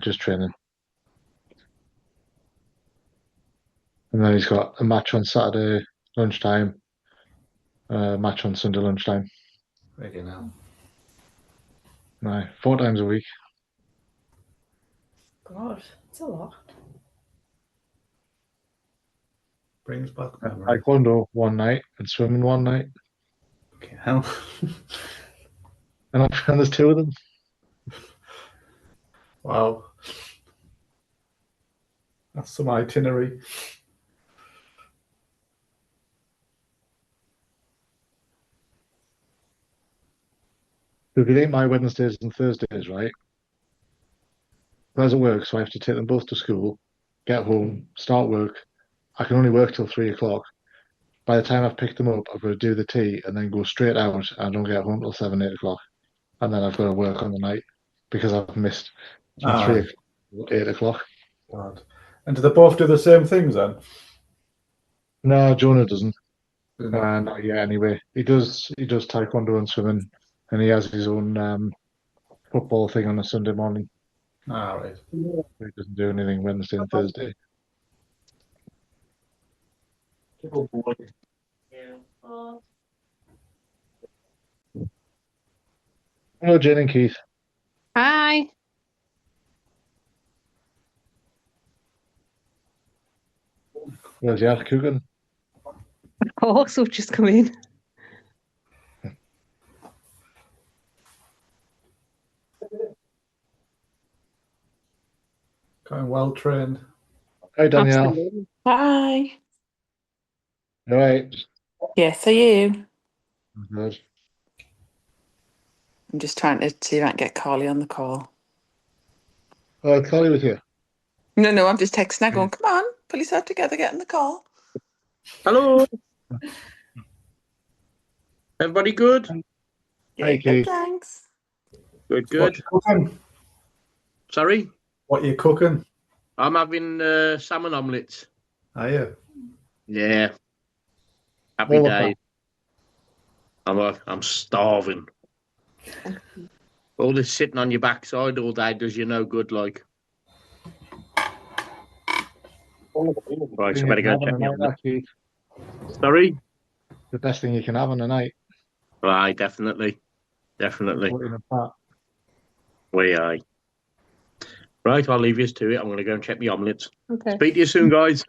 just training. And then he's got a match on Saturday lunchtime, match on Sunday lunchtime. Freaking hell. No, 4 times a week. God, it's a lot. Brings back memories. Taekwondo one night and swimming one night. Okay, hell. And there's two of them. Wow. That's some itinerary. So if you think my Wednesdays and Thursdays, right? Doesn't work, so I have to take them both to school, get home, start work. I can only work till 3 o'clock. By the time I've picked them up, I've got to do the tea and then go straight out. I don't get home till 7, 8 o'clock. And then I've got to work on the night because I've missed from Ah, 3 o'clock to 8 o'clock. God. And do they both do the same things then? No, Jonah doesn't. Do they not? Not yet anyway. He does taekwondo and swimming, and he has his own football thing on a Sunday morning. Ah, right. He doesn't do anything Wednesday and Thursday. Hello, Jane and Keith. Hi. Where's your cooking? Oh, so just come in. Going well trained. Hi, Danielle. Absolutely. Hi. All right. Yes, are you? Good. I'm just trying to see if I can get Carly on the call. Oh, Carly with you. No, I'm just texting her going, come on, pull yourself together, get on the call. Hello. Everybody good? Hi, Good, Keith. thanks. Good, What good. you cooking? Sorry, What you cooking? I'm having salmon omelets. Are you? Yeah, happy All of day. I'm starving. All this sitting on your backside all day does you no good. Like, right, so I better go Having check a my night, omelets. Keith. Sorry. The best thing you can have on a night. Right, definitely. Putting a pot. We are. Right, I'll leave you to it. I'm going to go and check my omelets. Okay. Speak to you soon, guys.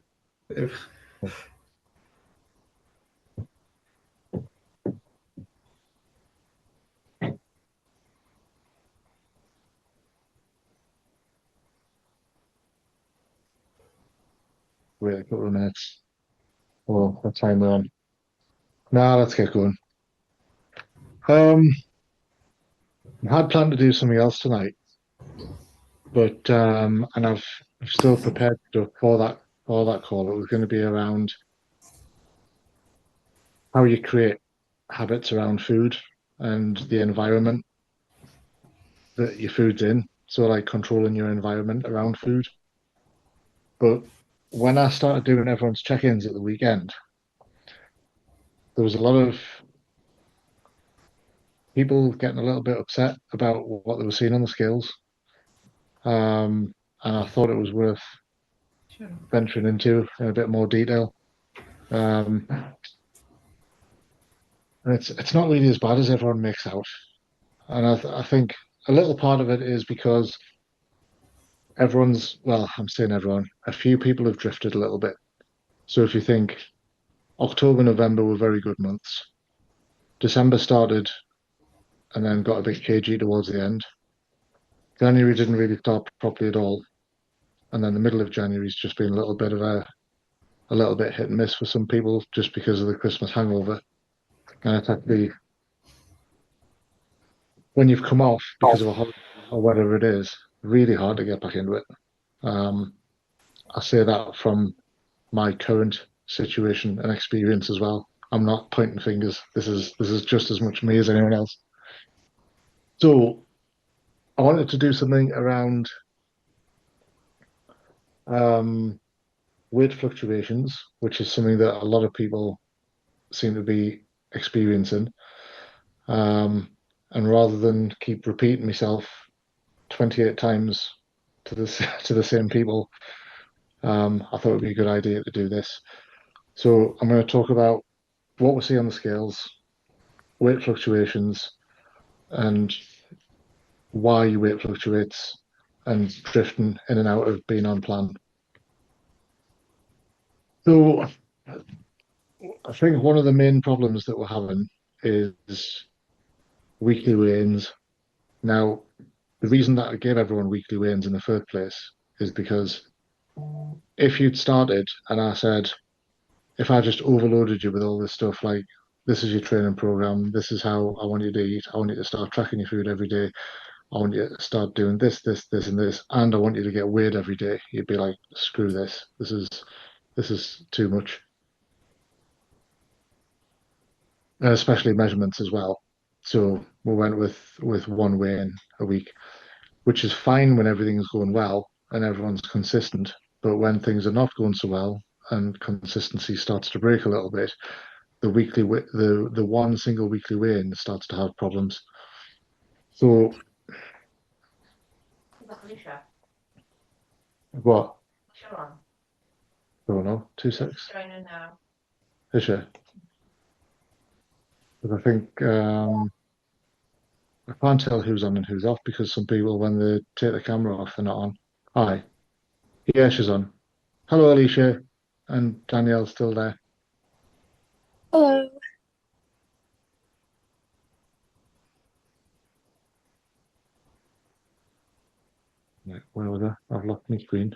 Wait a couple of minutes. Oh, what time we're on? Nah, let's get going. I had planned to do something else tonight, but and I've still prepared stuff for that call. It was going to be around how you create habits around food and the environment that your food's in. So like controlling your environment around food. But when I started doing everyone's check-ins at the weekend, there was a lot of people getting a little bit upset about what they were seeing on the scales. And I thought it was worth venturing into in a bit more detail. Um, and it's not really as bad as everyone makes out. And I think a little part of it is because I'm saying everyone, a few people have drifted a little bit. So if you think October, November were very good months, December started and then got a bit cagey towards the end. January didn't really start properly at all. And then the middle of January's just been a little bit of a little bit hit and miss for some people just because of the Christmas hangover. And it's actually when you've come off because of a holiday or whatever it is, really hard to get back into it. Um, I say that from my current situation and experience as well. I'm not pointing fingers. This is just as much me as anyone else. So I wanted to do something around um, weight fluctuations, which is something that a lot of people seem to be experiencing. Um, and rather than keep repeating myself 28 times to the to the same people, I thought it'd be a good idea to do this. So I'm going to talk about what we see on the scales, weight fluctuations, and why your weight fluctuates, and drifting in and out of being on plan. So I think one of the main problems that we're having is weekly weigh-ins. Now, the reason that I gave everyone weekly weigh-ins in the first place is because if you'd started and I said, if I just overloaded you with all this stuff, like this is your training program, this is how I want you to eat, I want you to start tracking your food every day, I want you to start doing this, and this, and I want you to get weighed every day, you'd be like, screw this. This is too much. And especially measurements as well. So we went with one weigh-in a week, which is fine when everything's going well and everyone's consistent. But when things are not going so well and consistency starts to break a little bit, the one single weekly weigh-in starts to have problems. So what? Don't know. 2 6. Is she? But I think I can't tell who's on and who's off because some people, when they take the camera off, they're not on. Hi. Yeah, she's on. Hello, Alicia. And Danielle's still there. Hello. Right, where was I? I've locked my screen.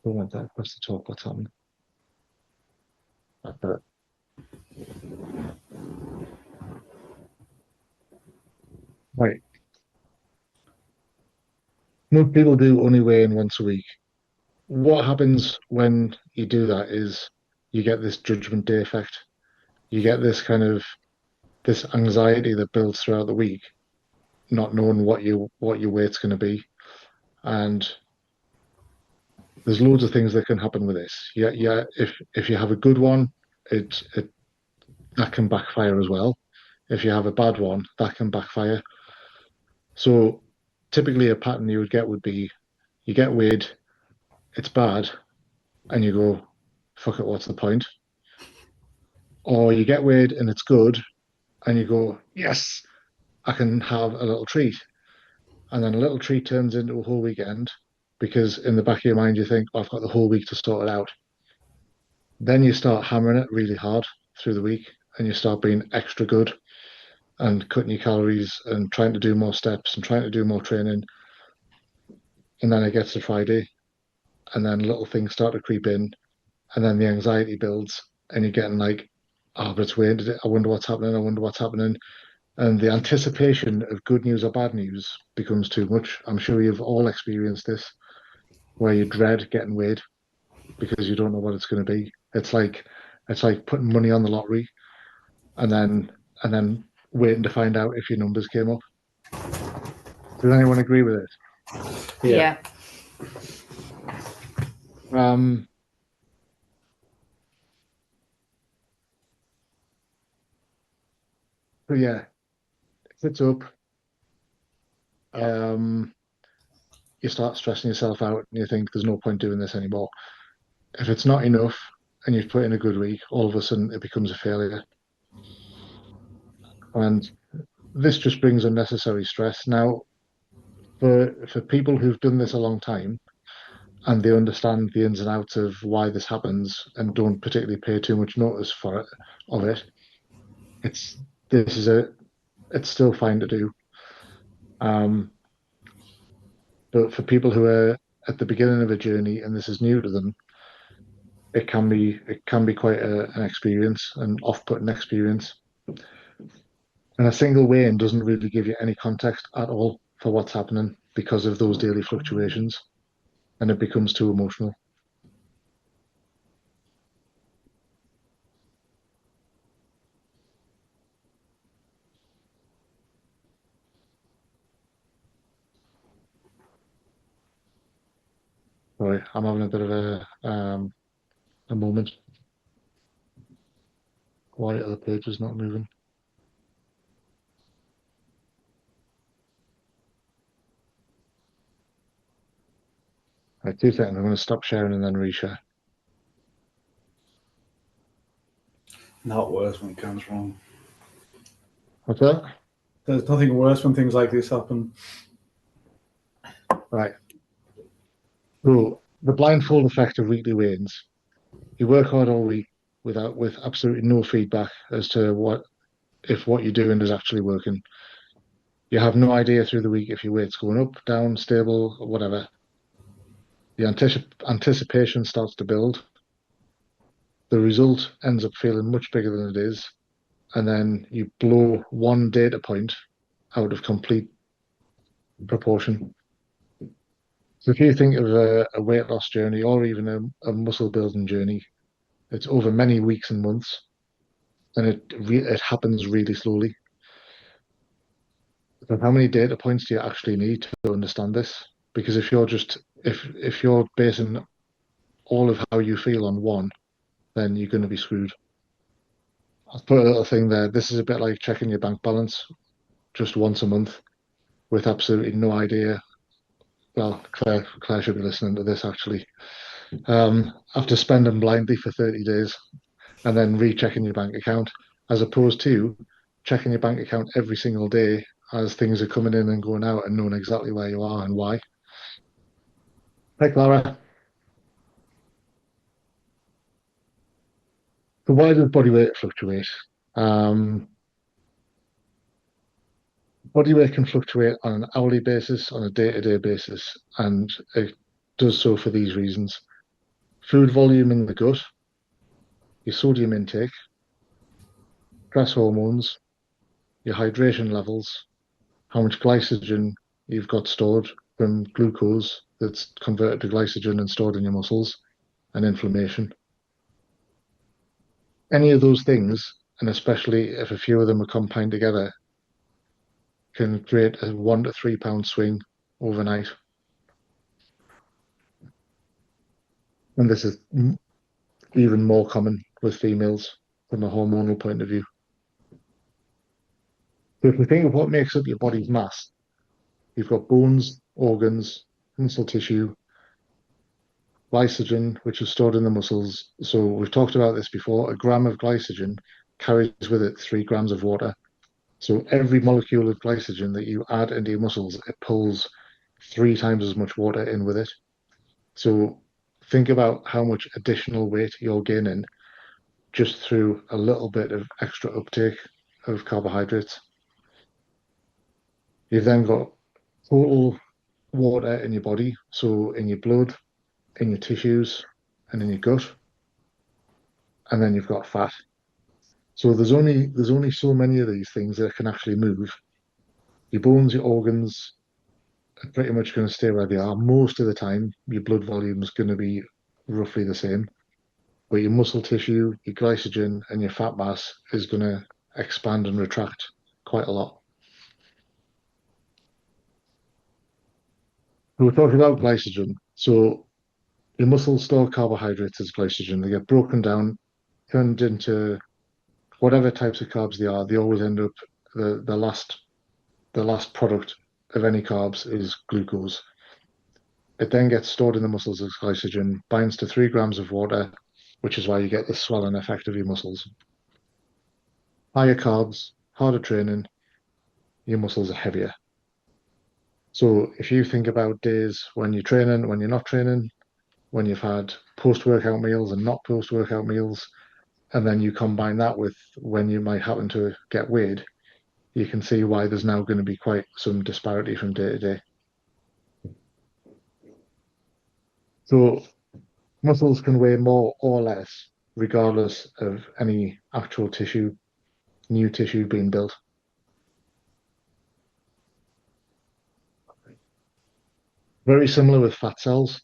Who went there? Press the talk. What's happening? That's it. Right. Most people do only weigh in once a week. What happens when you do that is you get this judgment day effect. You get this kind of this anxiety that builds throughout the week, not knowing what your weight's going to be. And there's loads of things that can happen with this. Yeah, yeah. If you have a good one, it that can backfire as well. If you have a bad one, that can backfire. So typically a pattern you would get would be you get weighed, it's bad, and you go, fuck it, what's the point? Or you get weighed and it's good, and you go, yes, I can have a little treat. And then a little treat turns into a whole weekend because in the back of your mind you think, oh, I've got the whole week to sort it out. Then you start hammering it really hard through the week and you start being extra good and cutting your calories and trying to do more steps and trying to do more training. And then it gets to Friday and then little things start to creep in and then the anxiety builds and you're getting like, oh, but it's weird. I wonder what's happening. I wonder what's happening. And the anticipation of good news or bad news becomes too much. I'm sure you've all experienced this, where you dread getting weighed because you don't know what it's going to be. It's like putting money on the lottery and then waiting to find out if your numbers came up. Does anyone agree with it? Yeah. Um, so yeah, if it's up, um, you start stressing yourself out and you think there's no point doing this anymore. If it's not enough and you've put in a good week, all of a sudden it becomes a failure. And this just brings unnecessary stress. Now, for people who've done this a long time and they understand the ins and outs of why this happens and don't particularly pay too much notice for it of it, it's this is a it's still fine to do. Um, but for people who are at the beginning of a journey and this is new to them, it can be quite an experience, an off-putting experience. And a single weigh-in doesn't really give you any context at all for what's happening because of those daily fluctuations, and it becomes too emotional. Sorry, I'm having a bit of a moment. Why are the pages not moving? Right, 2 seconds. I'm going to stop sharing and then reshare. Not worse when it comes wrong. What's that? There's nothing worse when things like this happen. Right. So the blindfold effect of weekly weigh-ins. You work hard all week with absolutely no feedback as to what you're doing is actually working. You have no idea through the week if your weight's going up, down, stable, or whatever. The anticipation starts to build. The result ends up feeling much bigger than it is, and then you blow one data point out of complete proportion. So if you think of a weight loss journey or even a muscle building journey, it's over many weeks and months, and it happens really slowly. But how many data points do you actually need to understand this? Because if you're basing all of how you feel on one, then you're going to be screwed. I'll put a little thing there. This is a bit like checking your bank balance just once a month with absolutely no idea. Well, Claire should be listening to this actually. After spending blindly for 30 days and then rechecking your bank account, as opposed to checking your bank account every single day as things are coming in and going out and knowing exactly where you are and why. Hi, Clara. So why does body weight fluctuate? Body weight can fluctuate on an hourly basis, on a day-to-day basis, and it does so for these reasons. Food volume in the gut, your sodium intake, stress hormones, your hydration levels, how much glycogen you've got stored from glucose that's converted to glycogen and stored in your muscles, and inflammation. Any of those things, and especially if a few of them are combined together, can create a 1 to 3 pound swing overnight. And this is even more common with females from a hormonal point of view. So if we think of what makes up your body's mass, you've got bones, organs, muscle tissue, glycogen, which is stored in the muscles. So we've talked about this before. A gram of glycogen carries with it 3 grams of water. So every molecule of glycogen that you add into your muscles, it pulls 3 times as much water in with it. So think about how much additional weight you're gaining just through a little bit of extra uptake of carbohydrates. You've then got total water in your body, so in your blood, in your tissues, and in your gut, and then you've got fat. So there's only so many of these things that can actually move. Your bones, your organs are pretty much going to stay where they are. Most of the time, your blood volume is going to be roughly the same, but your muscle tissue, your glycogen, and your fat mass is going to expand and retract quite a lot. We're talking about glycogen. So your muscles store carbohydrates as glycogen. They get broken down, turned into whatever types of carbs they are. They always end up the last product of any carbs is glucose. It then gets stored in the muscles as glycogen, binds to 3 grams of water, which is why you get the swelling effect of your muscles. Higher carbs, harder training, your muscles are heavier. So if you think about days when you're training, when you're not training, when you've had post-workout meals and not post-workout meals, and then you combine that with when you might happen to get weighed, you can see why there's now going to be quite some disparity from day to day. So muscles can weigh more or less, regardless of any actual new tissue being built. Very similar with fat cells.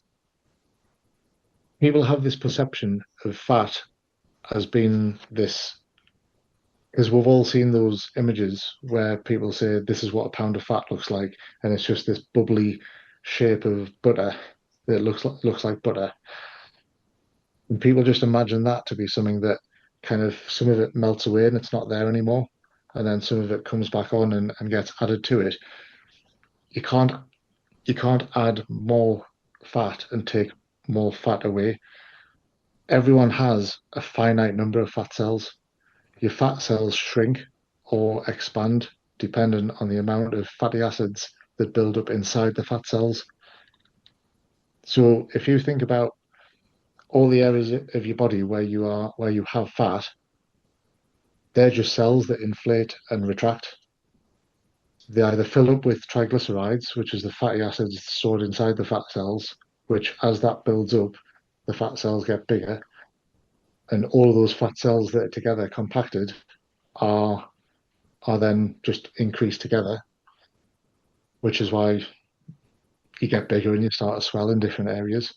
People have this perception of fat as being this, because we've all seen those images where people say this is what a pound of fat looks like, and it's just this bubbly shape of butter that looks like butter. And people just imagine that to be something that kind of some of it melts away and it's not there anymore, and then some of it comes back on and gets added to it. You can't add more fat and take more fat away. Everyone has a finite number of fat cells. Your fat cells shrink or expand dependent on the amount of fatty acids that build up inside the fat cells. So if you think about all the areas of your body where you have fat, they're just cells that inflate and retract. They either fill up with triglycerides, which is the fatty acids stored inside the fat cells, which as that builds up, the fat cells get bigger. And all of those fat cells that are together compacted are then just increased together, which is why you get bigger and you start to swell in different areas.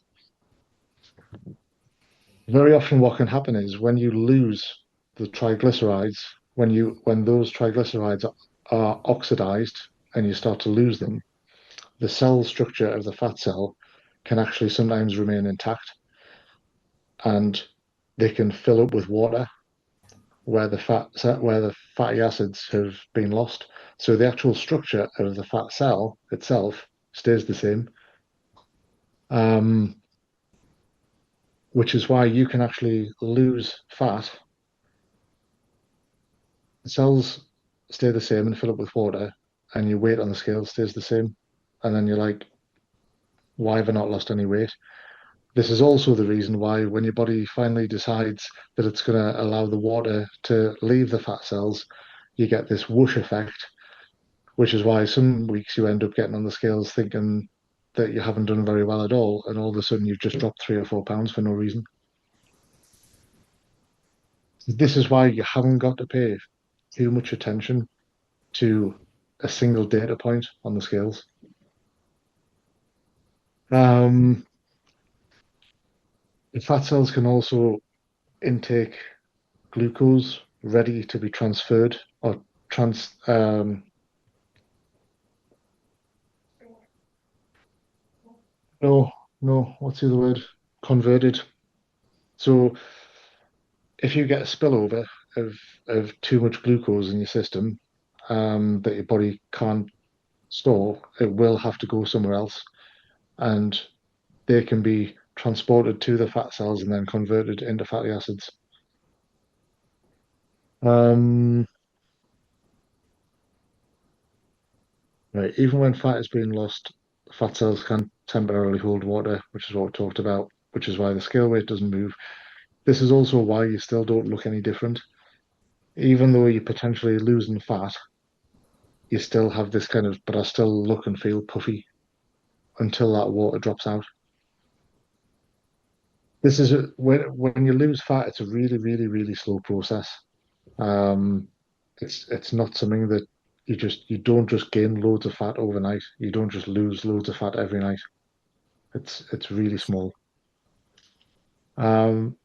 Very often what can happen is when you lose the triglycerides, when those triglycerides are oxidized and you start to lose them, the cell structure of the fat cell can actually sometimes remain intact, and they can fill up with water where the fatty acids have been lost. So the actual structure of the fat cell itself stays the same, which is why you can actually lose fat. The cells stay the same and fill up with water, and your weight on the scale stays the same. And then you're like, why have I not lost any weight? This is also the reason why when your body finally decides that it's going to allow the water to leave the fat cells, you get this whoosh effect, which is why some weeks you end up getting on the scales thinking that you haven't done very well at all, and all of a sudden you've just dropped 3 or 4 pounds for no reason. This is why you haven't got to pay too much attention to a single data point on the scales. The fat cells can also intake glucose ready to be transferred or what's the other word? Converted. So if you get a spillover of too much glucose in your system that your body can't store, it will have to go somewhere else, and they can be transported to the fat cells and then converted into fatty acids. Right, even when fat is being lost, fat cells can temporarily hold water, which is what we talked about, which is why the scale weight doesn't move. This is also why you still don't look any different. Even though you're potentially losing fat, you still have this kind of, but I still look and feel puffy until that water drops out. This is when you lose fat, it's a really, really, really slow process. Um, it's not something that you don't just gain loads of fat overnight. You don't just lose loads of fat every night. It's really small. I'm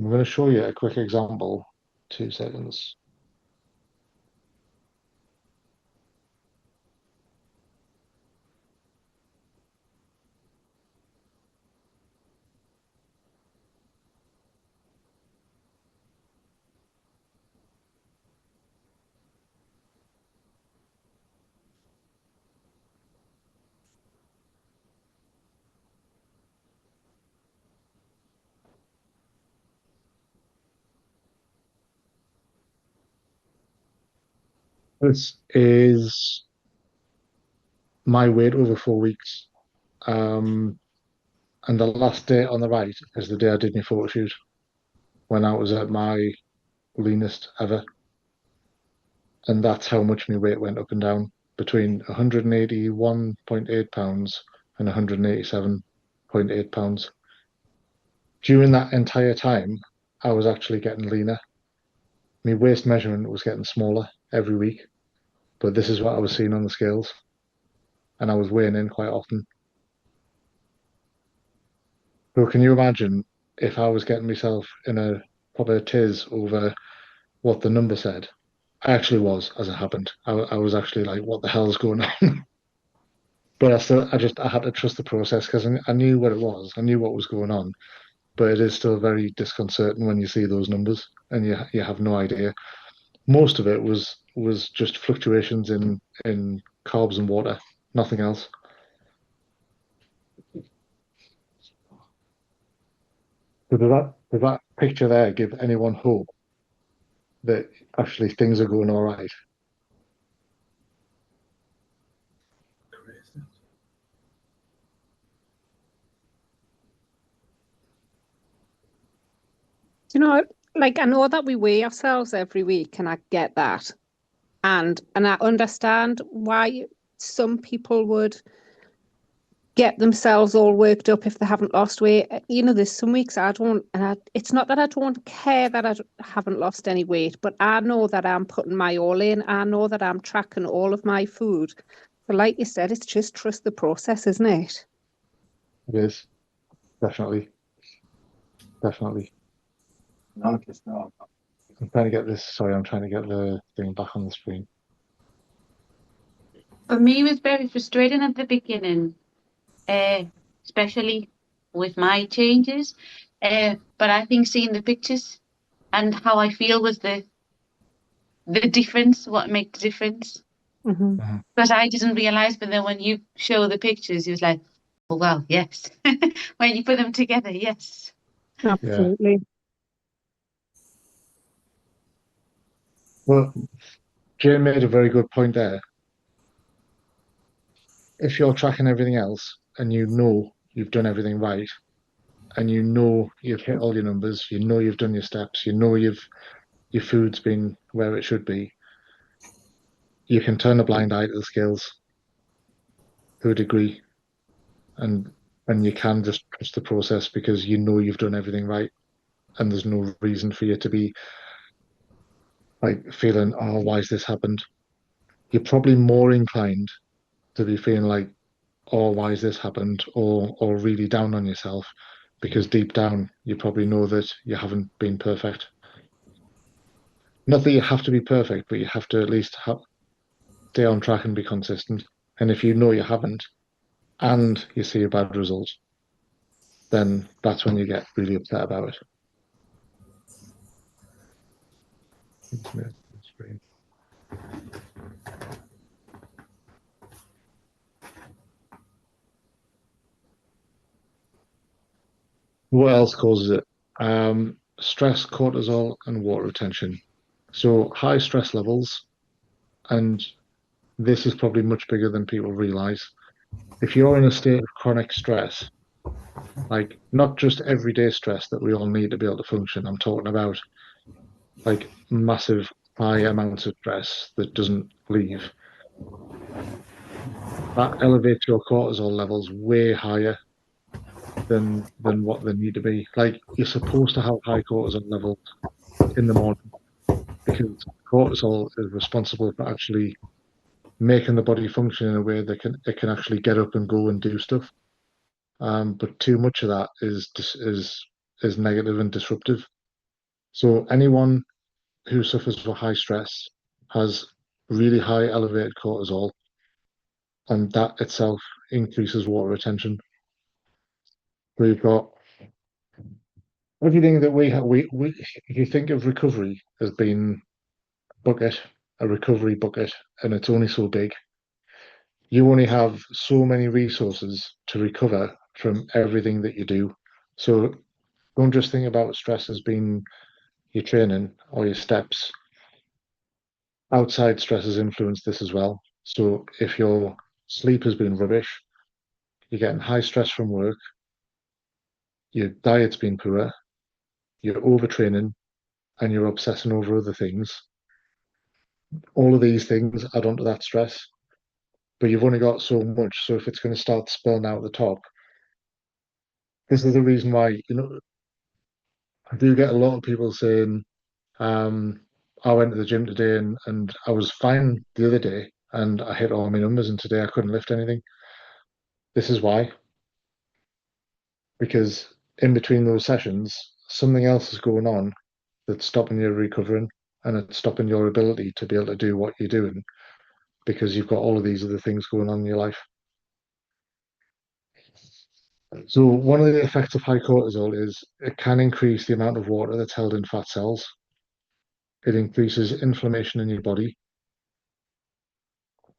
going to show you a quick example. 2 seconds. This is my weight over 4 weeks. And the last date on the right is the day I did my photo shoot when I was at my leanest ever. And that's how much my weight went up and down between 181.8 pounds and 187.8 pounds. During that entire time, I was actually getting leaner. My waist measurement was getting smaller every week, but this is what I was seeing on the scales, and I was weighing in quite often. So can you imagine if I was getting myself in a proper tiz over what the number said? I actually was, as it happened. I was actually like, what the hell's going on? But I had to trust the process because I knew what it was. I knew what was going on. but it is still very disconcerting when you see those numbers and you have no idea. Most of it was just fluctuations in carbs and water, nothing else. So does that picture there give anyone hope that actually things are going all right? Crazy. Do you know, like I know that we weigh ourselves every week, and I get that, and I understand why some people would get themselves all worked up if they haven't lost weight. You know, there's some weeks I don't, and it's not that I don't care that haven't lost any weight, but I know that I'm putting my all in. I know that I'm tracking all of my food. But like you said, it's just trust the process, isn't it? It is definitely, definitely. No, it's not. I'm trying to get this. Sorry, I'm trying to get the thing back on the screen. For me, it was very frustrating at the beginning, especially with my changes. But I think seeing the pictures and how I feel was the difference, what made the difference. Mm-hmm. Because I didn't realize, but then when you show the pictures, you was like, oh well, yes. When you put them together, yes. Absolutely. Well, Jane made a very good point there. If you're tracking everything else and you know you've done everything right, and you know you've hit all your numbers, you know you've done your steps, you know your food's been where it should be, you can turn a blind eye to the scales to a degree, and you can just trust the process because you know you've done everything right, and there's no reason for you to be like feeling, oh, why has this happened? You're probably more inclined to be feeling like, oh, why has this happened, or really down on yourself, because deep down you probably know that you haven't been perfect. Not that you have to be perfect, but you have to at least stay on track and be consistent. And if you know you haven't, and you see a bad result, then that's when you get really upset about it. What else causes it? Stress, cortisol, and water retention. So high stress levels, and this is probably much bigger than people realize. If you're in a state of chronic stress, like not just everyday stress that we all need to be able to function, I'm talking about like massive high amounts of stress that doesn't leave, that elevates your cortisol levels way higher than what they need to be. Like you're supposed to have high cortisol levels in the morning because cortisol is responsible for actually making the body function in a way that it can actually get up and go and do stuff. But too much of that is negative and disruptive. So anyone who suffers from high stress has really high elevated cortisol, and that itself increases water retention. We've got everything that we have. We if you think of recovery as being bucket, a recovery bucket, and it's only so big. You only have so many resources to recover from everything that you do. So don't just think about stress as being your training or your steps. Outside stresses influence this as well. So if your sleep has been rubbish, you're getting high stress from work, your diet's been poor, you're overtraining, and you're obsessing over other things. All of these things add on to that stress, but you've only got so much. So if it's going to start spilling out the top, this is the reason why, I do get a lot of people saying, I went to the gym today and I was fine the other day and I hit all my numbers and today I couldn't lift anything. This is why, because in between those sessions, something else is going on that's stopping you recovering and it's stopping your ability to be able to do what you're doing because you've got all of these other things going on in your life. So one of the effects of high cortisol is it can increase the amount of water that's held in fat cells. It increases inflammation in your body,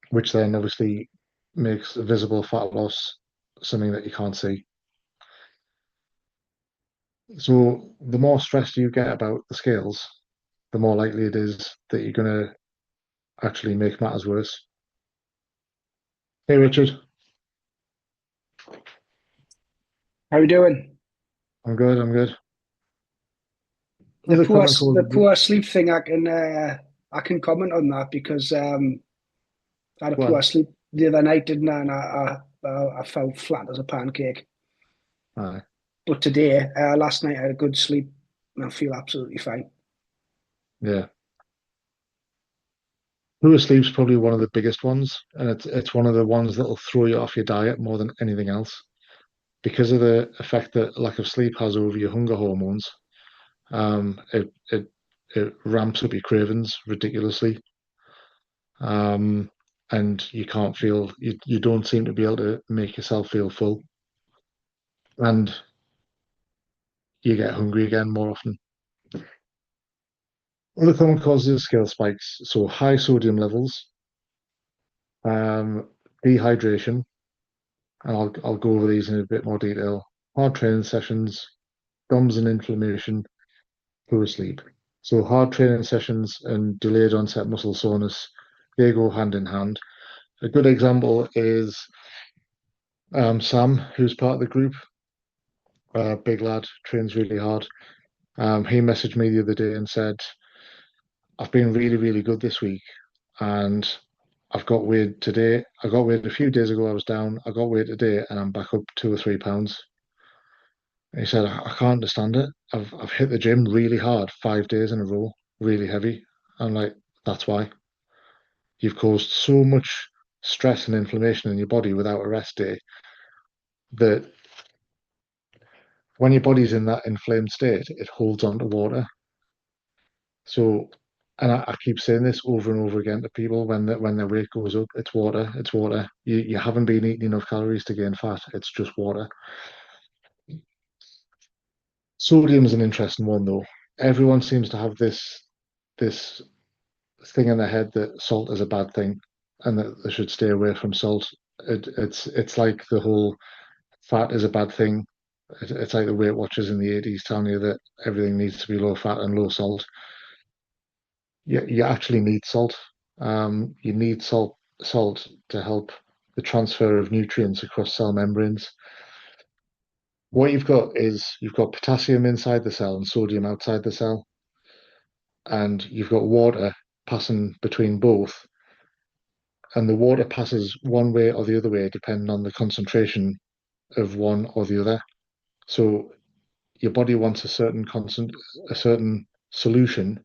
which then obviously makes visible fat loss something that you can't see. So the more stressed you get about the scales, the more likely it is that you're going to actually make matters worse. Hey, Richard. How you doing? I'm good. I'm good. The Another poor common cause the of poor sleep thing. I can comment on that because I had a poor well, sleep the other night, didn't I? And I felt flat as a pancake. aye, But today, last night, I had a good sleep and I feel absolutely fine. yeah. Poor sleep's probably one of the biggest ones, and it's one of the ones that'll throw you off your diet more than anything else because of the effect that lack of sleep has over your hunger hormones. It ramps up your cravings ridiculously. Um, and you don't seem to be able to make yourself feel full, and you get hungry again more often. Other common causes of scale spikes, so high sodium levels, dehydration, and I'll go over these in a bit more detail. Hard training sessions, DOMS and inflammation, poor sleep. So hard training sessions and delayed onset muscle soreness, they go hand in hand. A good example is Sam, who's part of the group, big lad, trains really hard. He messaged me the other day and said, I've been really, really good this week. And I've got weighed today. I got weighed a few days ago. I was down. I got weighed today and I'm back up 2 or 3 pounds. And he said, I can't understand it. I've hit the gym really hard 5 days in a row, really heavy. I'm like, that's why. You've caused so much stress and inflammation in your body without a rest day that when your body's in that inflamed state, it holds on to water. So, and I keep saying this over and over again to people when their weight goes up, it's water, it's water. You haven't been eating enough calories to gain fat. It's just water. Sodium is an interesting one though. Everyone seems to have this thing in their head that salt is a bad thing and that they should stay away from salt. It's like the whole fat is a bad thing. It's like the Weight Watchers in the 80s telling you that everything needs to be low fat and low salt. You actually need salt. You need salt to help the transfer of nutrients across cell membranes. What you've got is you've got potassium inside the cell and sodium outside the cell, and you've got water passing between both, and the water passes one way or the other way depending on the concentration of one or the other. So your body wants a certain solution.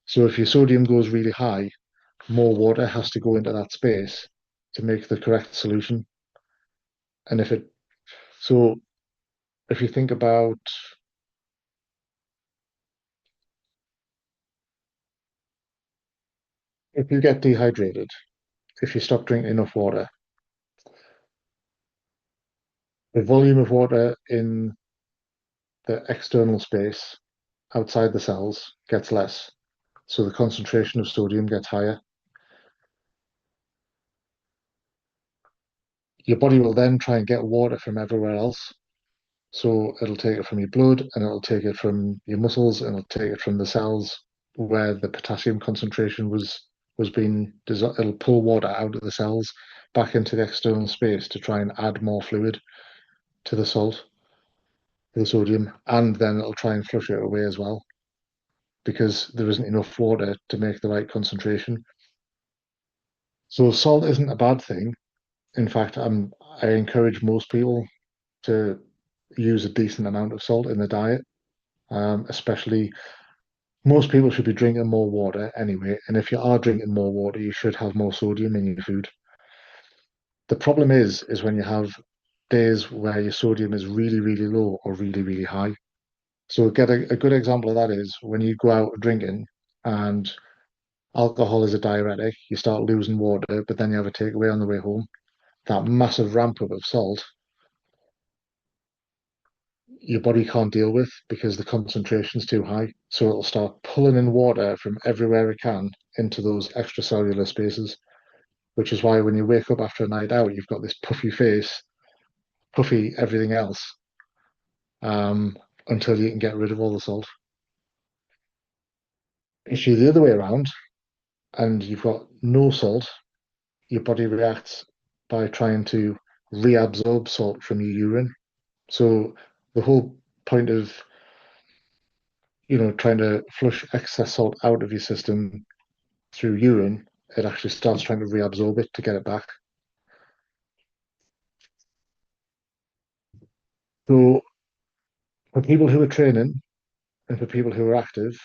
So if your sodium goes really high, more water has to go into that space to make the correct solution. And so if you think about if you get dehydrated, if you stop drinking enough water, the volume of water in the external space outside the cells gets less. So the concentration of sodium gets higher. Your body will then try and get water from everywhere else. So it'll take it from your blood and it'll take it from your muscles and it'll take it from the cells where the potassium concentration was being designed. It'll pull water out of the cells back into the external space to try and add more fluid to the salt, to the sodium, and then it'll try and flush it away as well because there isn't enough water to make the right concentration. So salt isn't a bad thing. In fact, I encourage most people to use a decent amount of salt in the diet, especially most people should be drinking more water anyway. And if you are drinking more water, you should have more sodium in your food. The problem is when you have days where your sodium is really, really low or really, really high. So get a good example of that is when you go out drinking and alcohol is a diuretic, you start losing water, but then you have a takeaway on the way home. That massive ramp up of salt your body can't deal with because the concentration's too high. So it'll start pulling in water from everywhere it can into those extracellular spaces, which is why when you wake up after a night out, you've got this puffy face, puffy everything else, until you can get rid of all the salt. If you're the other way around and you've got no salt, your body reacts by trying to reabsorb salt from your urine. So the whole point of trying to flush excess salt out of your system through urine, it actually starts trying to reabsorb it to get it back. So for people who are training and for people who are active,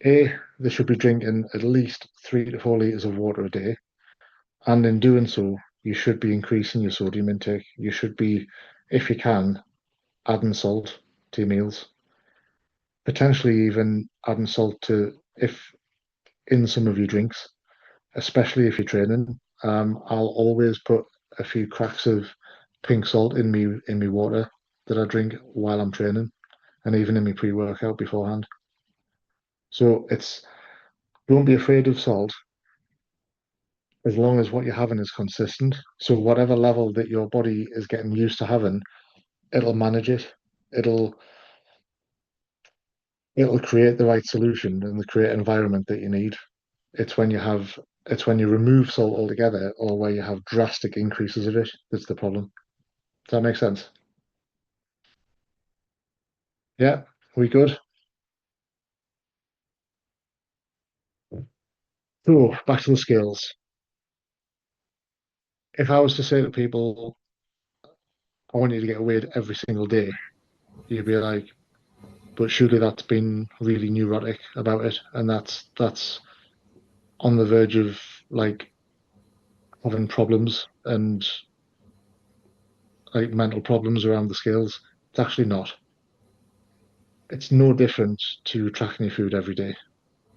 they should be drinking at least 3 to 4 liters of water a day. And in doing so, you should be increasing your sodium intake. You should be, if you can, adding salt to your meals. Potentially even adding salt to if in some of your drinks, especially if you're training. I'll always put a few cracks of pink salt in me water that I drink while I'm training, and even in my pre-workout beforehand. So don't be afraid of salt as long as what you're having is consistent. So whatever level that your body is getting used to having, it'll manage it. It'll create the right solution and the create environment that you need. It's when you remove salt altogether or where you have drastic increases of it that's the problem. Does that make sense? Yeah, we good? So back to the scales. If I was to say to people, I want you to get weighed every single day, you'd be like, but surely that's been really neurotic about it, and that's on the verge of like having problems and like mental problems around the scales. It's actually not. It's no different to tracking your food every day,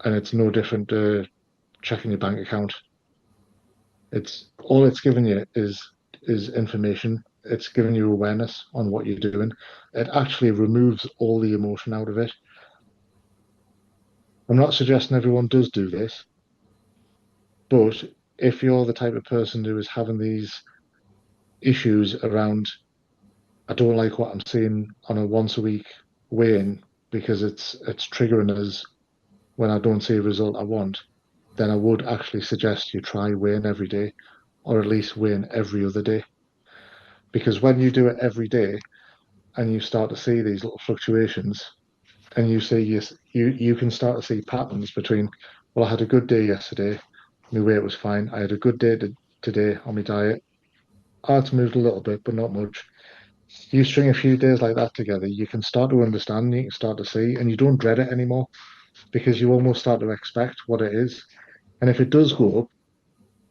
and it's no different to checking your bank account. It's all it's giving you is information. It's giving you awareness on what you're doing. It actually removes all the emotion out of it. I'm not suggesting everyone does do this, but if you're the type of person who is having these issues around, I don't like what I'm seeing on a once a week weigh-in because it's triggering us when I don't see a result I want, then I would actually suggest you try weighing every day, or at least weighing every other day. Because when you do it every day and you start to see these little fluctuations, and you see you can start to see patterns between, well, I had a good day yesterday, my weight was fine. I had a good day today on my diet. Oh, it's moved a little bit, but not much. You string a few days like that together, you can start to understand, you can start to see, and you don't dread it anymore because you almost start to expect what it is. And if it does go up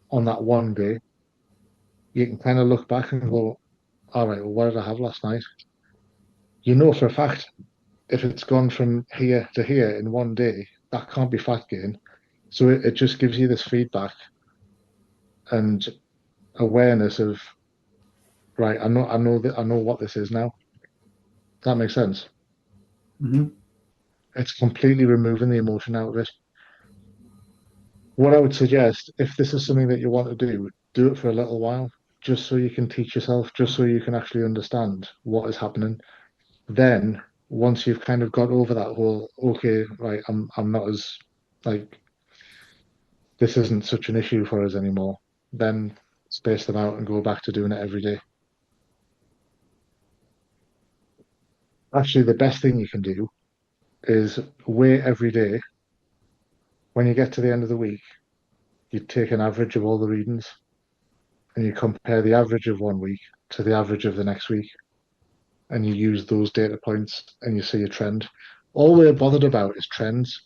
on that one day, you can kind of look back and go, all right, well, what did I have last night? You know for a fact if it's gone from here to here in one day, that can't be fat gain. So it just gives you this feedback and awareness of, right, I know what this is now. Does that make sense? Mm-hmm. It's completely removing the emotion out of it. What I would suggest, if this is something that you want to do it for a little while, just so you can teach yourself, just so you can actually understand what is happening. Then once you've kind of got over that whole, okay, right, I'm not as like this isn't such an issue for us anymore, then space them out and go back to doing it every day. Actually, the best thing you can do is weigh every day. When you get to the end of the week, you take an average of all the readings and you compare the average of one week to the average of the next week. And you use those data points and you see a trend. All we're bothered about is trends.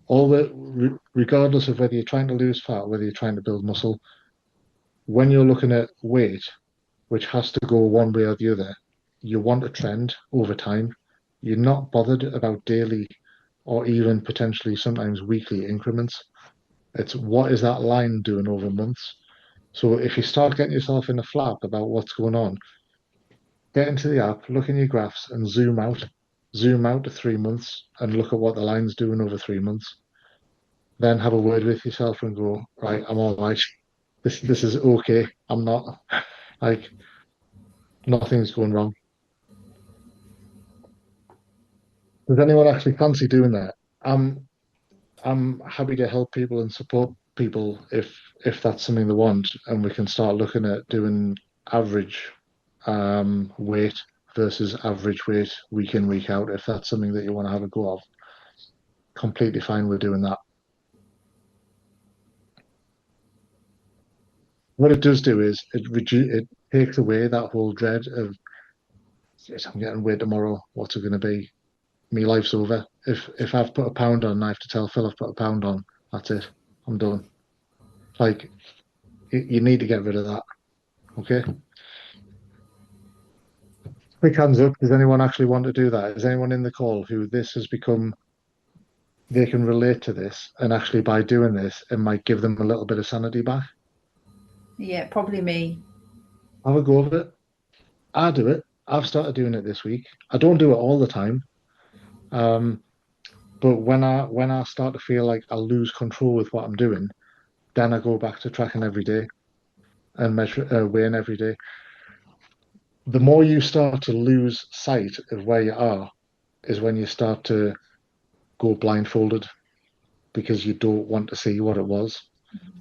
Regardless of whether you're trying to lose fat, whether you're trying to build muscle, when you're looking at weight, which has to go one way or the other, you want a trend over time. You're not bothered about daily or even potentially sometimes weekly increments. It's what is that line doing over months? So if you start getting yourself in a flap about what's going on, get into the app, look in your graphs, and zoom out to 3 months, and look at what the line's doing over 3 months. Then have a word with yourself and go, right, I'm all right. This is okay. I'm not like nothing's going wrong. Does anyone actually fancy doing that? I'm happy to help people and support people if that's something they want, and we can start looking at doing average weight versus average weight week in, week out. If that's something that you want to have a go of, completely fine with doing that. What it does do is it takes away that whole dread of, yes, I'm getting weight tomorrow. What's it going to be? My life's over. If I've put a pound on, I have to tell Phil I've put a pound on. That's it. I'm done. Like you need to get rid of that. Okay. Quick hands up. Does anyone actually want to do that? Is anyone in the call who this has become? They can relate to this, and actually by doing this, it might give them a little bit of sanity back. Yeah, probably me. Have a go of it. I do it. I've started doing it this week. I don't do it all the time. But when I start to feel like I lose control with what I'm doing, then I go back to tracking every day and weighing every day. The more you start to lose sight of where you are, is when you start to go blindfolded because you don't want to see what it was.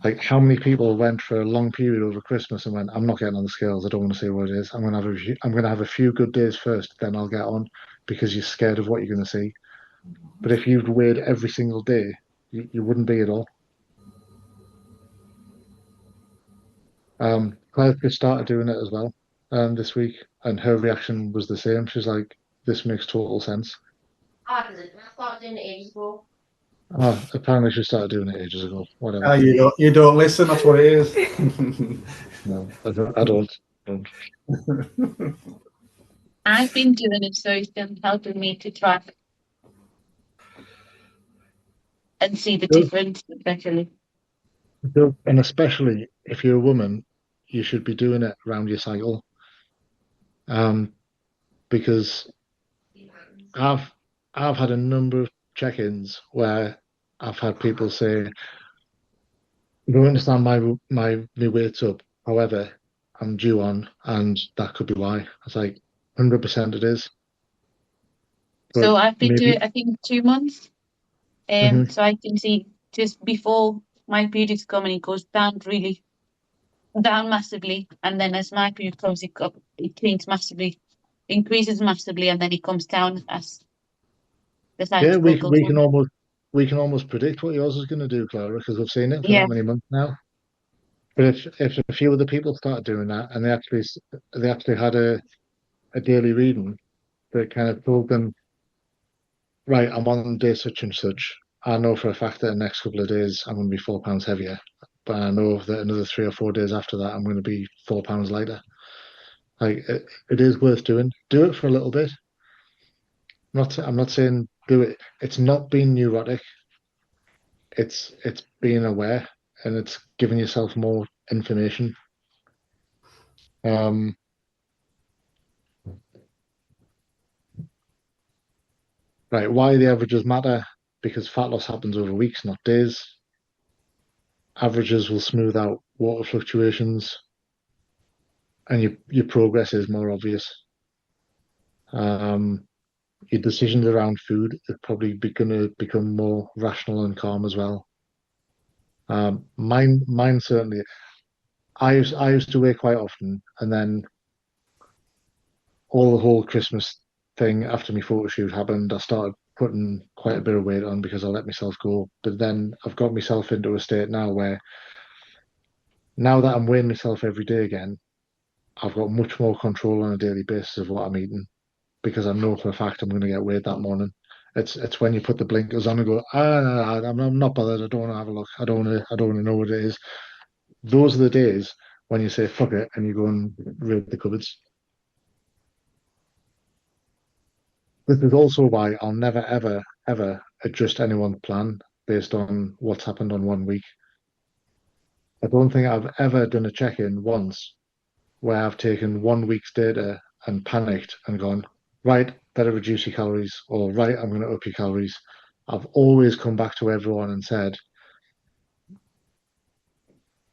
Like how many people went for a long period over Christmas and went, I'm not getting on the scales. I don't want to see what it is. I'm going to have a few good days first, then I'll get on, because you're scared of what you're going to see. But if you'd weighed every single day, you wouldn't be at all. Claire just started doing it as well this week, and her reaction was the same. She's like, "This makes total sense." I started doing it ages ago. Apparently she started doing it ages ago. Whatever. Oh, you don't listen. That's what it is. No, I don't. I've been doing it, so it's been helping me to track and see the difference, especially. And especially if you're a woman, you should be doing it around your cycle. Because I've had a number of check-ins where I've had people say, "You don't understand my weight's up. However, I'm due on, and that could be why." It's like 100% it is. So But I've been doing maybe it, I think, 2 months. Mhm. So I can see just before my period's coming, it goes down massively, and then as my period comes, it changes massively, increases massively, and then it comes down as the Yeah, cycle goes on. we can almost predict what yours is going to do, Clara, because we've seen it for Yeah. that many months now. But if a few other people start doing that, and they actually had a daily reading that kind of told them, right, I'm on day such and such. I know for a fact that the next couple of days I'm going to be 4 pounds heavier, but I know that another 3 or 4 days after that I'm going to be 4 pounds lighter. Like it is worth doing. Do it for a little bit. I'm not saying do it. It's not being neurotic. It's being aware, and it's giving yourself more information. Um, right, why the averages matter? Because fat loss happens over weeks, not days. Averages will smooth out water fluctuations, and your progress is more obvious. Your decisions around food are probably going to become more rational and calm as well. Mine certainly. I used to weigh quite often, and then all the whole Christmas thing after my photo shoot happened, I started putting quite a bit of weight on because I let myself go. But then I've got myself into a state now where now that I'm weighing myself every day again, I've got much more control on a daily basis of what I'm eating because I know for a fact I'm going to get weighed that morning. It's when you put the blinkers on and go, I'm not bothered. I don't want to have a look. I don't want to know what it is. Those are the days when you say fuck it and you go and raid the cupboards. This is also why I'll never, ever, ever adjust anyone's plan based on what's happened on 1 week. I don't think I've ever done a check-in once where I've taken 1 week's data and panicked and gone, right, better reduce your calories, or right, I'm going to up your calories. I've always come back to everyone and said,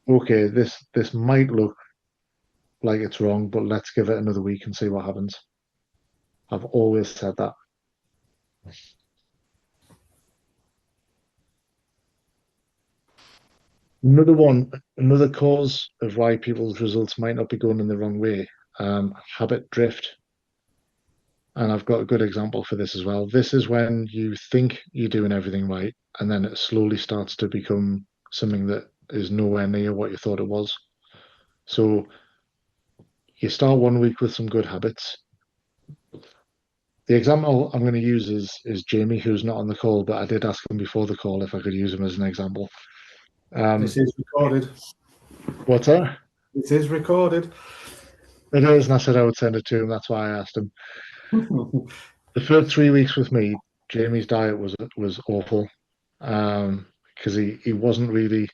okay, this might look like it's wrong, but let's give it another week and see what happens. I've always said that. Another cause of why people's results might not be going in the wrong way, habit drift. And I've got a good example for this as well. This is when you think you're doing everything right, and then it slowly starts to become something that is nowhere near what you thought it was. So you start one week with some good habits. The example I'm going to use is Jamie, who's not on the call, but I did ask him before the call if I could use him as an example. This is recorded. What's that? This is recorded. It is, and I said I would send it to him. That's why I asked him. The first 3 weeks with me, Jamie's diet was awful, because he wasn't really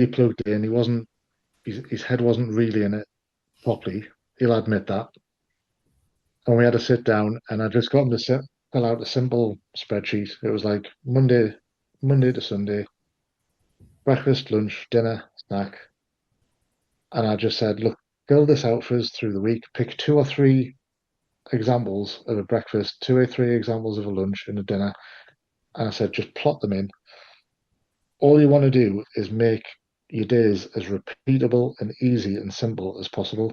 plugged in. His head wasn't really in it properly. He'll admit that. And we had to sit down, and I just got him to fill out a simple spreadsheet. It was like Monday to Sunday, breakfast, lunch, dinner, snack. And I just said, look, fill this out for us through the week. Pick 2 or 3 examples of a breakfast, 2 or 3 examples of a lunch and a dinner. And I said, just plot them in. All you want to do is make your days as repeatable and easy and simple as possible,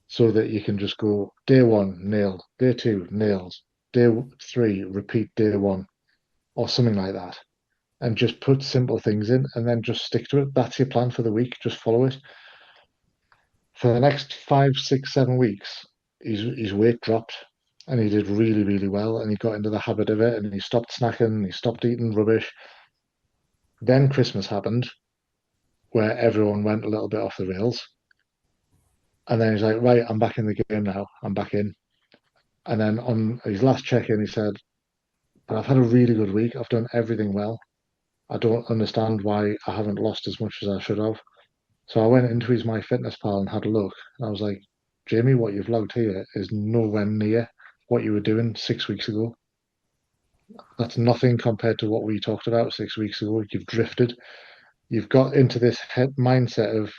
so that you can just go day 1, nailed, day 2, nailed, day 3, repeat day 1, or something like that. And just put simple things in and then just stick to it. That's your plan for the week. Just follow it. For the next 5, 6, 7 weeks, his weight dropped and he did really, really well. And he got into the habit of it and he stopped snacking, and he stopped eating rubbish. Then Christmas happened, where everyone went a little bit off the rails. And then he's like, right, I'm back in the game now. I'm back in. And then on his last check-in, he said, but I've had a really good week. I've done everything well. I don't understand why I haven't lost as much as I should have. So I went into his MyFitnessPal and had a look. And I was like, Jamie, what you've logged here is nowhere near what you were doing 6 weeks ago. That's nothing compared to what we talked about 6 weeks ago. You've drifted. You've got into this mindset of,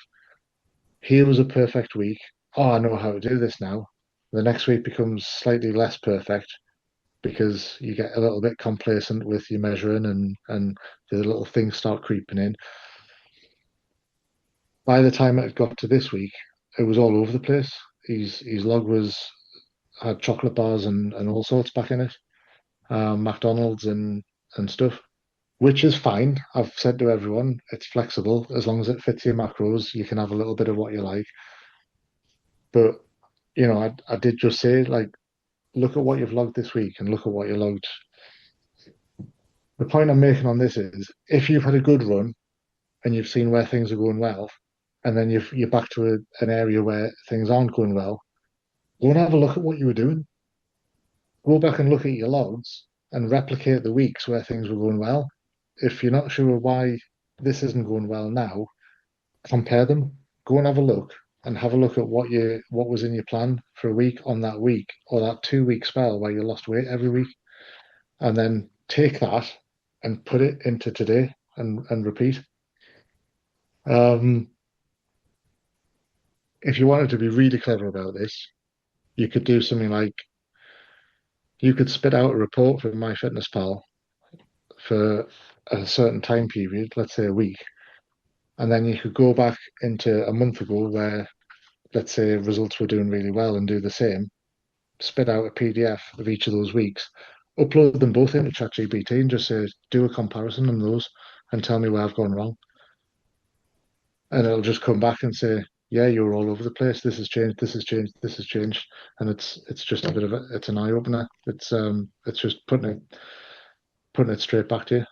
here was a perfect week. Oh, I know how to do this now. The next week becomes slightly less perfect because you get a little bit complacent with your measuring, and the little things start creeping in. By the time it got to this week, it was all over the place. His log had chocolate bars and all sorts back in it, McDonald's and stuff, which is fine. I've said to everyone, it's flexible as long as it fits your macros. You can have a little bit of what you like. But I did just say, like, look at what you've logged this week and look at what you logged. The point I'm making on this is, if you've had a good run and you've seen where things are going well, and then you're back to an area where things aren't going well, go and have a look at what you were doing. Go back and look at your logs and replicate the weeks where things were going well. If you're not sure why this isn't going well now, compare them. Go and have a look, and have a look at what was in your plan for a week on that week, or that 2 week spell where you lost weight every week, and then take that and put it into today and repeat. If you wanted to be really clever about this, you could do something like, you could spit out a report from MyFitnessPal for a certain time period, let's say a week, and then you could go back into a month ago where, let's say, results were doing really well, and do the same, spit out a PDF of each of those weeks, upload them both into ChatGPT and just say, do a comparison on those and tell me where I've gone wrong. And it'll just come back and say, yeah, you're all over the place. This has changed. This has changed. This has changed. And it's just a bit of it's an eye opener. It's just putting it straight back to you.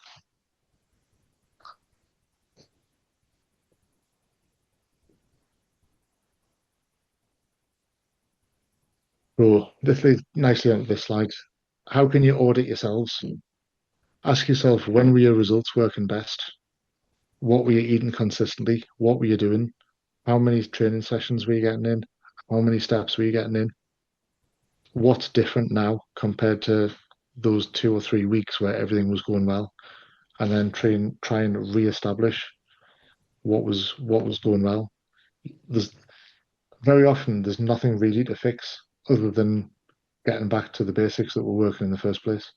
So this leads nicely onto this slide. How can you audit yourselves? Ask yourself, when were your results working best? What were you eating consistently? What were you doing? How many training sessions were you getting in? How many steps were you getting in? What's different now compared to those 2 or 3 weeks where everything was going well? And then try and re-establish what was going well. There's very often there's nothing really to fix other than getting back to the basics that were working in the first place.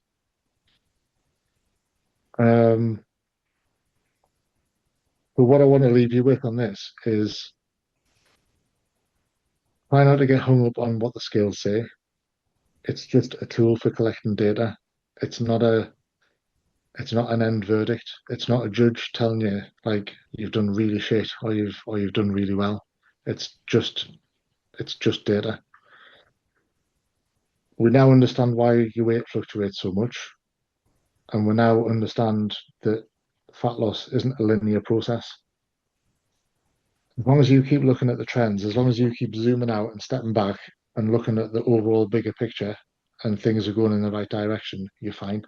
But what I want to leave you with on this is try not to get hung up on what the scales say. It's just a tool for collecting data. It's not an end verdict. It's not a judge telling you like you've done really shit or you've done really well. It's just data. We now understand why your weight fluctuates so much, and we now understand that fat loss isn't a linear process. As long as you keep looking at the trends, as long as you keep zooming out and stepping back and looking at the overall bigger picture and things are going in the right direction, you're fine.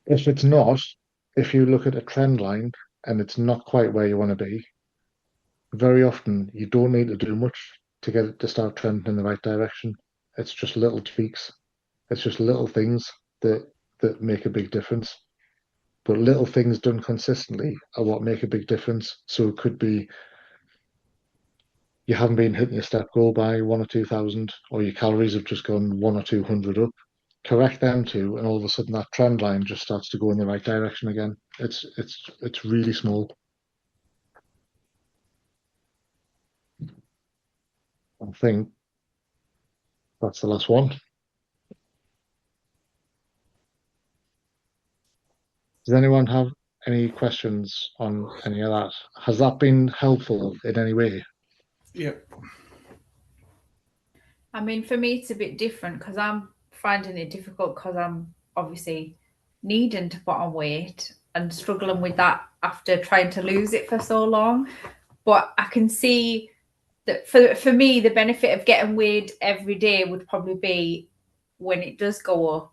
If it's not, if you look at a trend line and it's not quite where you want to be, very often you don't need to do much to get it to start trending in the right direction. It's just little tweaks. It's just little things that make a big difference. But little things done consistently are what make a big difference. So it could be you haven't been hitting your step goal by 1 or 2,000, or your calories have just gone 1 or 200 up. Correct them two, and all of a sudden that trend line just starts to go in the right direction again. It's really small. I think that's the last one. Does anyone have any questions on any of that? Has that been helpful in any way? Yep. I mean, for me, it's a bit different because I'm finding it difficult because I'm obviously needing to put on weight and struggling with that after trying to lose it for so long. But I can see that for me, the benefit of getting weighed every day would probably be when it does go up,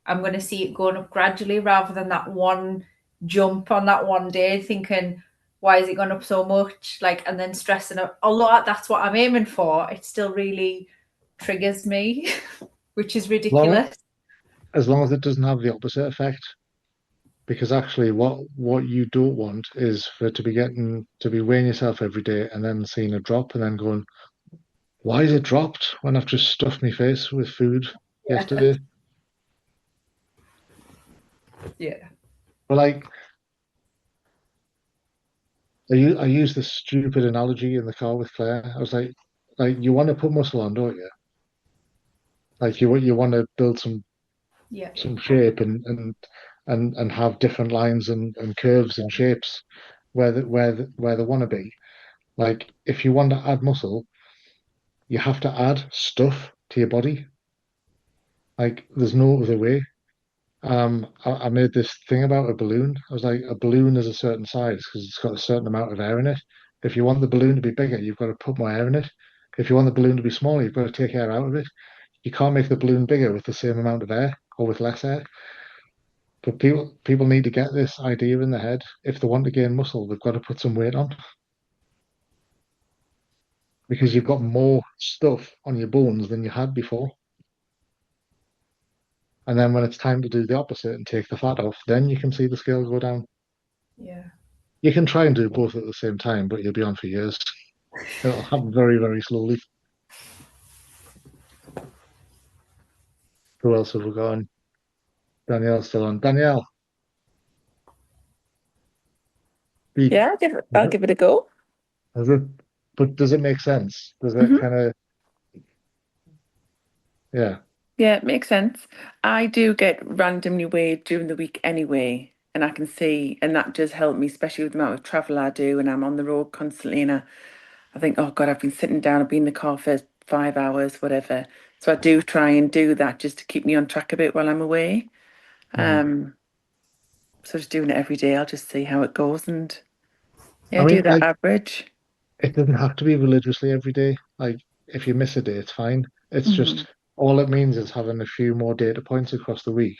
I'm going to see it going up gradually rather than that one jump on that one day thinking, why is it going up so much? Like, and then stressing out. Although that's what I'm aiming for, it still really triggers me, which is ridiculous. As long as it doesn't have the opposite effect. Because actually what you don't want is for it to be weighing yourself every day and then seeing a drop and then going, why is it dropped when I've just stuffed my face with food yesterday? Yeah. But like I use this stupid analogy in the car with Claire. I was like you want to put muscle on, don't you? Like you want to build some shape and have different lines and curves and shapes where they want to be. Like if you want to add muscle, you have to add stuff to your body. Like there's no other way. I made this thing about a balloon. I was like, a balloon is a certain size because it's got a certain amount of air in it. If you want the balloon to be bigger, you've got to put more air in it. If you want the balloon to be smaller, you've got to take air out of it. You can't make the balloon bigger with the same amount of air or with less air. But people need to get this idea in their head. If they want to gain muscle, they've got to put some weight on. Because you've got more stuff on your bones than you had before. And then when it's time to do the opposite and take the fat off, then you can see the scale go down. Yeah. You can try and do both at the same time, but you'll be on for years. It'll happen very, very slowly. Who else have we got on? Danielle's still on. Danielle. Yeah, I'll give it a go. But does it make sense? Does it kind of... Yeah. Yeah, it makes sense. I do get randomly weighed during the week anyway, and I can see, and that does help me, especially with the amount of travel I do, and I'm on the road constantly, and I think, oh God, I've been sitting down, I've been in the car for 5 hours, whatever. So I do try and do that just to keep me on track a bit while I'm away. So just doing it every day, I'll just see how it goes and do that average. It doesn't have to be religiously every day. Like if you miss a day, it's fine. It's just all it means is having a few more data points across the week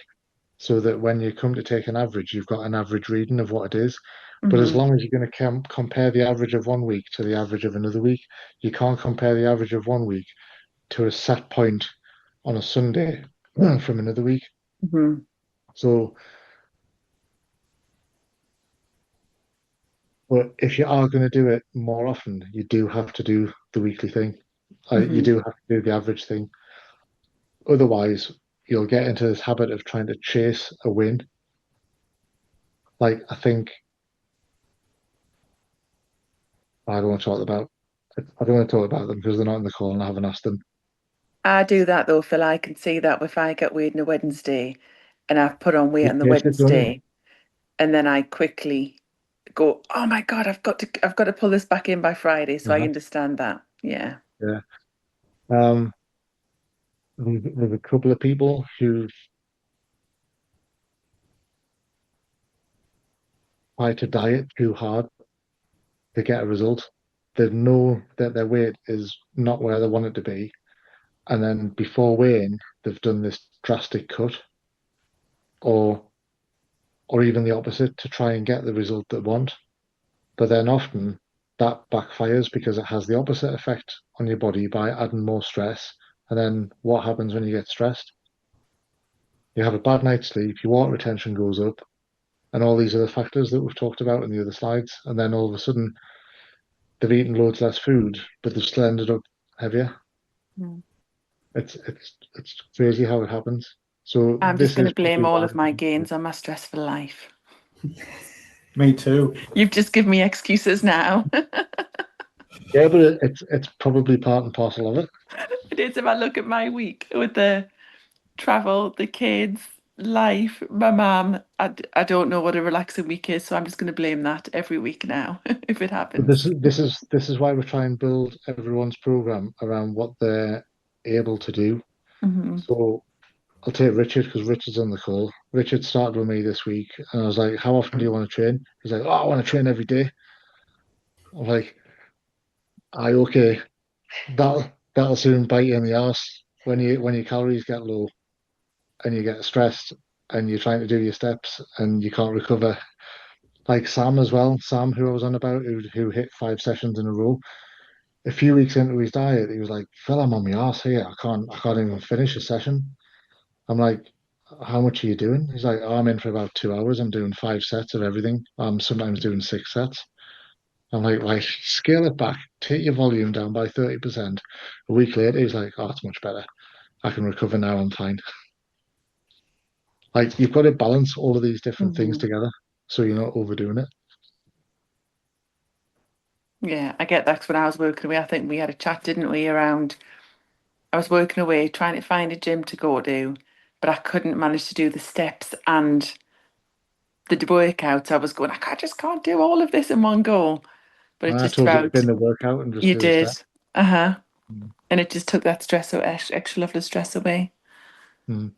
so that when you come to take an average, you've got an average reading of what it is. But as Mhm. long as you're going to compare the average of 1 week to the average of another week, you can't compare the average of 1 week to a set point on a Sunday from another week. Mhm. So, but if you are going to do it more often, you do have to do the weekly thing. You Mhm. do have to do the average thing. Otherwise, you'll get into this habit of trying to chase a win. Like, I think I don't want to talk about. I don't want to talk about them because they're not in the call and I haven't asked them. I do that though, Phil. I can see that if I get weighed on a Wednesday and I've put on weight You on the chase it, don't you? Wednesday, and then I quickly go, oh my God, I've got to pull this back in by Friday. So I Uh-huh. understand that. Yeah. Yeah. Um, there's a couple of people who've tried to diet too hard to get a result. They know that their weight is not where they want it to be, and then before weighing, they've done this drastic cut, or even the opposite to try and get the result they want. But then often that backfires because it has the opposite effect on your body by adding more stress. And then what happens when you get stressed? You have a bad night's sleep, your water retention goes up, and all these other factors that we've talked about in the other slides. And then all of a sudden, they've eaten loads less food, but they've still ended up heavier. Mm. It's crazy how it happens. So I'm just this going to is blame probably all why. of my gains on my stressful life. Me too. You've just given me excuses now. Yeah, but it's probably part and parcel of it. It is if I look at my week with the travel, the kids, life, my mum. I don't know what a relaxing week is, so I'm just going to blame that every week now if it But happens. this is why we try and build everyone's program around what they're able to do. Hmm. So I'll take Richard because Richard's on the call. Richard started with me this week, and I was like, "How often do you want to train?" He's like, "Oh, I want to train every day." I'm like, "Aye, okay, that'll soon bite you in the arse when your calories get low and you get stressed and you're trying to do your steps and you can't recover." Like Sam as well, Sam who I was on about, who hit 5 sessions in a row. A few weeks into his diet, he was like, "Phil, I'm on my arse here. I can't even finish a session." I'm like, "How much are you doing?" He's like, "Oh, I'm in for about 2 hours. I'm doing 5 sets of everything. I'm sometimes doing 6 sets." I'm like, "Right, scale it back. Take your volume down by 30%." A week later, he's like, "Oh, it's much better. I can recover now. I'm fine." Like, you've got to balance all of these different things Hmm. together so you're not overdoing it. Yeah, I get that 'cause when I was working away, I think we had a chat, didn't we, around I was working away trying to find a gym to go to, but I couldn't manage to do the steps and the workouts. I was going, just can't do all of this in one go. But it's And I just told you to about bin the workout and just you do the did. step. Uh-huh. Mm. And it just took that stress extra level of stress away. Mm.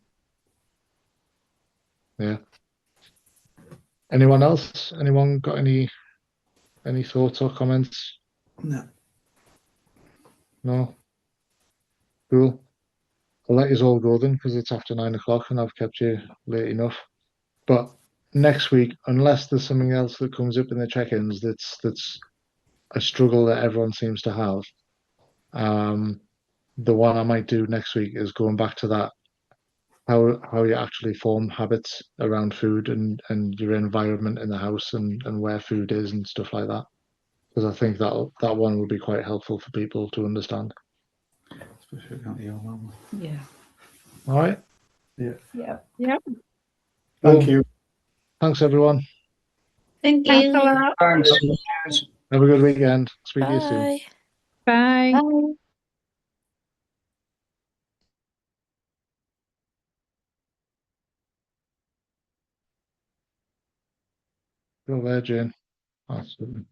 Yeah. Anyone else? Anyone got any thoughts or comments? No. No? Cool. I'll let you all go then because it's after 9 o'clock and I've kept you late enough. But next week, unless there's something else that comes up in the check-ins that's a struggle that everyone seems to have, um, the one I might do next week is going back to that how you actually form habits around food and your environment in the house and where food is and stuff like that. Because I think that one will be quite helpful for people to understand. Especially not the old one. Yeah. All right. Yeah. Yeah. Yep. Thank Cool. you. Thanks, everyone. Thank Thanks a you. lot. Thanks. Have a good weekend. Speak to you soon. Bye. Bye. Bye. Go there, Jane. Absolutely.